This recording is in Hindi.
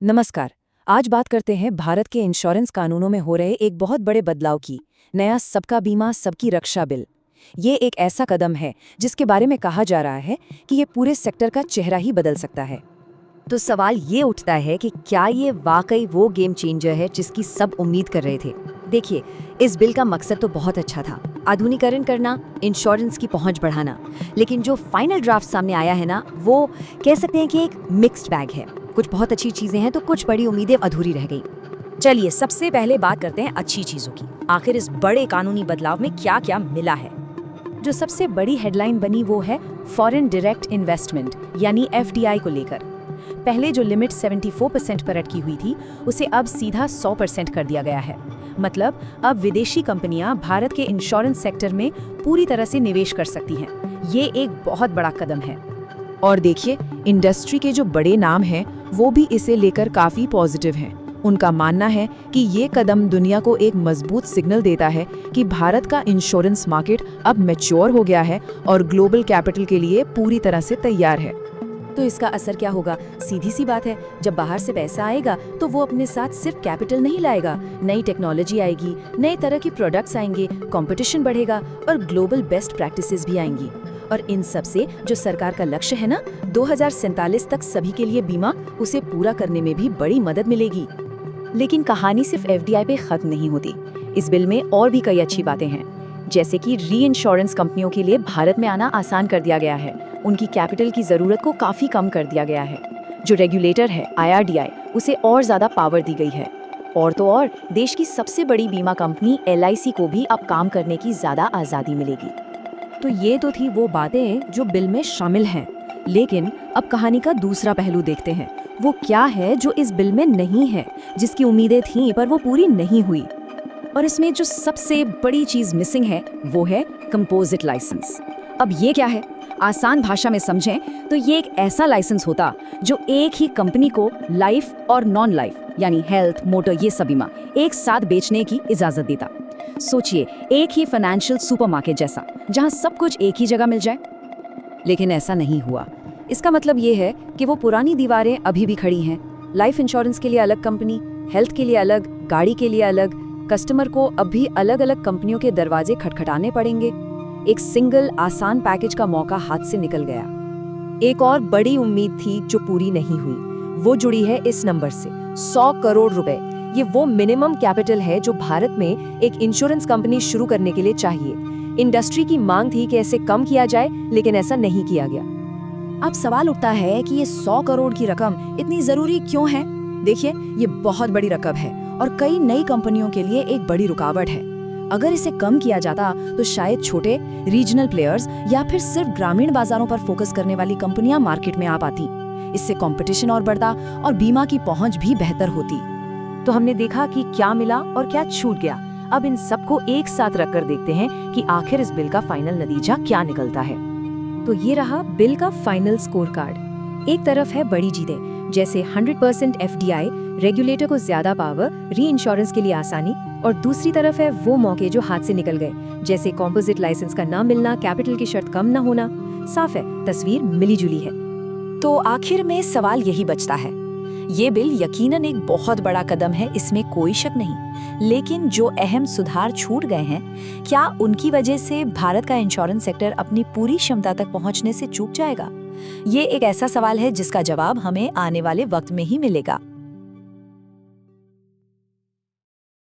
नमस्कार। आज बात करते हैं भारत के इंश्योरेंस कानूनों में हो रहे एक बहुत बड़े बदलाव की। नया सबका बीमा सबकी रक्षा बिल। ये एक ऐसा कदम है जिसके बारे में कहा जा रहा है कि ये पूरे सेक्टर का चेहरा ही बदल सकता है। तो सवाल ये उठता है कि क्या ये वाकई वो गेम चेंजर है जिसकी सब उम्मीद कर रहे थे। देखिए, इस बिल का मकसद तो बहुत अच्छा था, आधुनिकीकरण करना, इंश्योरेंस की पहुंच बढ़ाना। लेकिन जो फाइनल ड्राफ्ट सामने आया है ना, वो कह सकते हैं कि एक मिक्स्ड बैग है। कुछ बहुत अच्छी चीजें हैं तो कुछ बड़ी उम्मीदें अधूरी रह गई। चलिए सबसे पहले बात करते हैं अच्छी चीजों की। आखिर इस बड़े कानूनी बदलाव में क्या क्या मिला है। जो सबसे बड़ी हेडलाइन बनी वो है फॉरेन डायरेक्ट इन्वेस्टमेंट यानी एफडीआई को लेकर। पहले जो लिमिट 74% पर अटकी हुई थी उसे अब सीधा 100% कर दिया गया है। मतलब अब विदेशी कंपनियां भारत के इंश्योरेंस सेक्टर में पूरी तरह से निवेश कर सकती हैं। ये एक बहुत बड़ा कदम है। और देखिए, इंडस्ट्री के जो बड़े नाम हैं वो भी इसे लेकर काफी पॉजिटिव हैं। उनका मानना है कि ये कदम दुनिया को एक मजबूत सिग्नल देता है कि भारत का इंश्योरेंस मार्केट अब मैच्योर हो गया है और ग्लोबल कैपिटल के लिए पूरी तरह से तैयार है। तो इसका असर क्या होगा? सीधी सी बात है, जब बाहर से पैसा आएगा तो वो अपने साथ सिर्फ कैपिटल नहीं लाएगा, नई टेक्नोलॉजी आएगी, नए तरह की प्रोडक्ट्स आएंगे, कंपटीशन बढ़ेगा और ग्लोबल बेस्ट प्रैक्टिसेस भी आएंगी। और इन सब से जो सरकार का लक्ष्य है ना, 2047 तक सभी के लिए बीमा, उसे पूरा करने में भी बड़ी मदद मिलेगी। लेकिन कहानी सिर्फ एफडीआई पे खत्म नहीं होती। इस बिल में और भी कई अच्छी बातें हैं, जैसे कि री इंश्योरेंस कंपनियों के लिए भारत में आना आसान कर दिया गया है। उनकी कैपिटल की ज़रूरत को काफ़ी कम कर दिया गया है। जो रेगुलेटर है IRDAI, उसे और ज़्यादा पावर दी गई है। और तो और देश की सबसे बड़ी बीमा कंपनी LIC को भी अब काम करने की ज़्यादा आज़ादी मिलेगी। तो ये तो थी वो बातें जो बिल में शामिल हैं। लेकिन अब कहानी का दूसरा पहलू देखते हैं। वो क्या है जो इस बिल में नहीं है, जिसकी उम्मीदें थीं पर वो पूरी नहीं हुई। और इसमें जो सबसे बड़ी चीज़ मिसिंग है वो है कंपोजिट लाइसेंस। अब ये क्या है? आसान भाषा में समझें तो ये एक ऐसा लाइसेंस होता जो एक ही कंपनी को लाइफ और नॉन लाइफ यानी हेल्थ, मोटर, ये सब बीमा एक साथ बेचने की इजाज़त देता। सोचिए, एक ही फाइनेंशियल सुपरमार्केट जैसा, जहां सब कुछ एक ही जगह मिल जाए। लेकिन ऐसा नहीं हुआ। इसका मतलब ये है कि वो पुरानी दीवारें अभी भी खड़ी हैं। लाइफ इंश्योरेंस के लिए अलग कंपनी, हेल्थ के लिए अलग, गाड़ी के लिए अलग। कस्टमर को अब भी अलग अलग कंपनियों के दरवाजे खटखटाने पड़ेंगे। एक सिंगल आसान पैकेज का मौका हाथ से निकल गया। एक और बड़ी उम्मीद थी जो पूरी नहीं हुई, वो जुड़ी है इस नंबर से, 100 करोड़ रुपए। ये वो मिनिमम कैपिटल है जो भारत में एक इंश्योरेंस कंपनी शुरू करने के लिए चाहिए। इंडस्ट्री की मांग थी कि इसे कम किया जाए, लेकिन ऐसा नहीं किया गया। अब सवाल उठता है कि ये 100 करोड़ की रकम इतनी जरूरी क्यों है? देखिए, ये बहुत बड़ी रकम है और कई नई कंपनियों के लिए एक बड़ी रुकावट है। अगर इसे कम किया जाता तो शायद छोटे रीजनल प्लेयर्स या फिर सिर्फ ग्रामीण बाजारों पर फोकस करने वाली कंपनियां मार्केट में आ पाती। इससे कंपटीशन और बढ़ता और बीमा की पहुंच भी बेहतर होती। तो हमने देखा कि क्या मिला और क्या छूट गया। अब इन सबको एक साथ रखकर देखते हैं कि आखिर इस बिल का फाइनल नतीजा क्या निकलता है। तो ये रहा बिल का फाइनल स्कोर कार्ड। एक तरफ है बड़ी जीतें, जैसे 100% एफडीआई, रेगुलेटर को ज्यादा पावर, री इंश्योरेंस के लिए आसानी। और दूसरी तरफ है वो मौके जो हाथ से निकल गए, जैसे कॉम्पोजिट लाइसेंस का न मिलना, कैपिटल की शर्त कम न होना। साफ है, तस्वीर मिली जुली है। तो आखिर में सवाल यही बचता है। ये बिल यकीनन एक बहुत बड़ा कदम है, इसमें कोई शक नहीं। लेकिन जो अहम सुधार छूट गए हैं, क्या उनकी वजह से भारत का इंश्योरेंस सेक्टर अपनी पूरी क्षमता तक पहुंचने से चूक जाएगा? ये एक ऐसा सवाल है जिसका जवाब हमें आने वाले वक्त में ही मिलेगा।